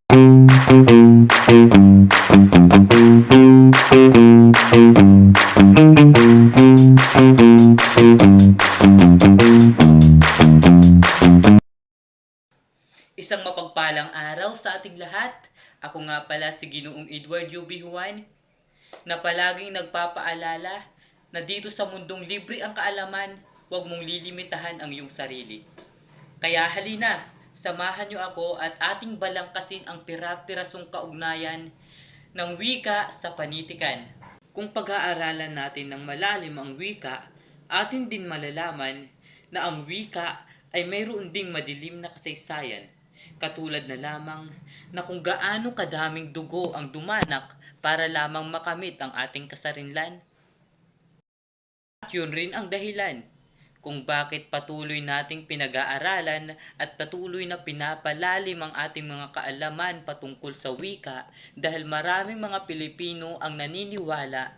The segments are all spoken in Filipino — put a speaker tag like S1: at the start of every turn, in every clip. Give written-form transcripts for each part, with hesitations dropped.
S1: Isang mapagpalang araw sa ating lahat. Ako nga pala si Ginoong Edward UB Juan, na palaging nagpapaalala na dito sa mundong libre ang kaalaman, huwag mong lilimitahan ang iyong sarili. Kaya halina, samahan niyo ako at ating balangkasin ang pira-pirasong kaugnayan ng wika sa panitikan. Kung pag-aaralan natin ng malalim ang wika, atin din malalaman na ang wika ay mayroon ding madilim na kasaysayan. Katulad na lamang na kung gaano kadaming dugo ang dumanak para lamang makamit ang ating kasarinlan. At yun rin ang dahilan kung bakit patuloy nating pinag-aaralan at patuloy na pinapalalim ang ating mga kaalaman patungkol sa wika, dahil maraming mga Pilipino ang naniniwala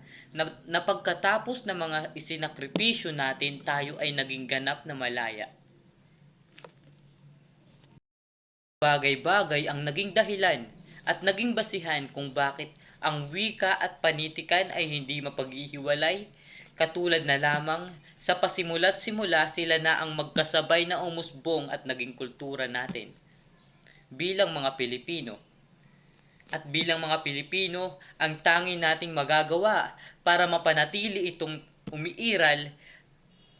S1: na pagkatapos ng mga isinakripisyo natin, tayo ay naging ganap na malaya. Bagay-bagay ang naging dahilan at naging basihan kung bakit ang wika at panitikan ay hindi mapaghihiwalay, katulad na lamang sa pasimula't simula sila na ang magkasabay na umusbong at naging kultura natin bilang mga Pilipino. At bilang mga Pilipino, ang tanging nating magagawa para mapanatili itong umiiral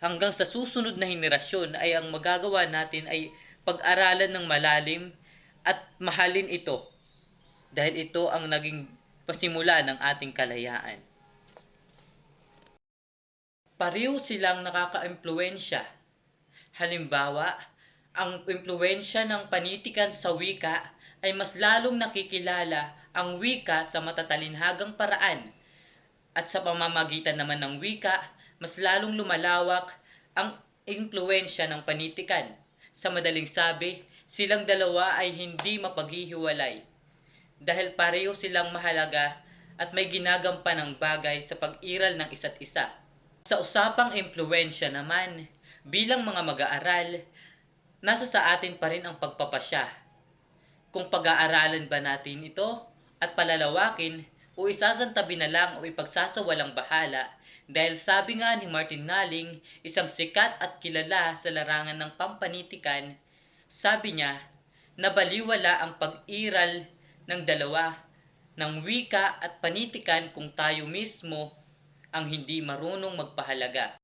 S1: hanggang sa susunod na henerasyon ay ang magagawa natin ay pag-aralan ng malalim at mahalin ito, dahil ito ang naging pasimula ng ating kalayaan. Pareho silang nakaka-impluwensya. Halimbawa, ang impluwensya ng panitikan sa wika ay mas lalong nakikilala ang wika sa matatalinhagang paraan, at sa pamamagitan naman ng wika, mas lalong lumalawak ang impluwensya ng panitikan. Sa madaling sabi, silang dalawa ay hindi mapaghihiwalay dahil pareho silang mahalaga at may ginagampanang bagay sa pag-iral ng isa't isa. Sa usapang impluwensya naman, bilang mga mag-aaral, nasa sa atin pa rin ang pagpapasya. Kung pag-aaralan ba natin ito at palalawakin, o isasantabi na lang o ipagsasawalang bahala, dahil sabi nga ni Martin Naling, isang sikat at kilala sa larangan ng pampanitikan, sabi niya na baliwala ang pag-iral ng dalawa, ng wika at panitikan, kung tayo mismo ang hindi marunong magpahalaga.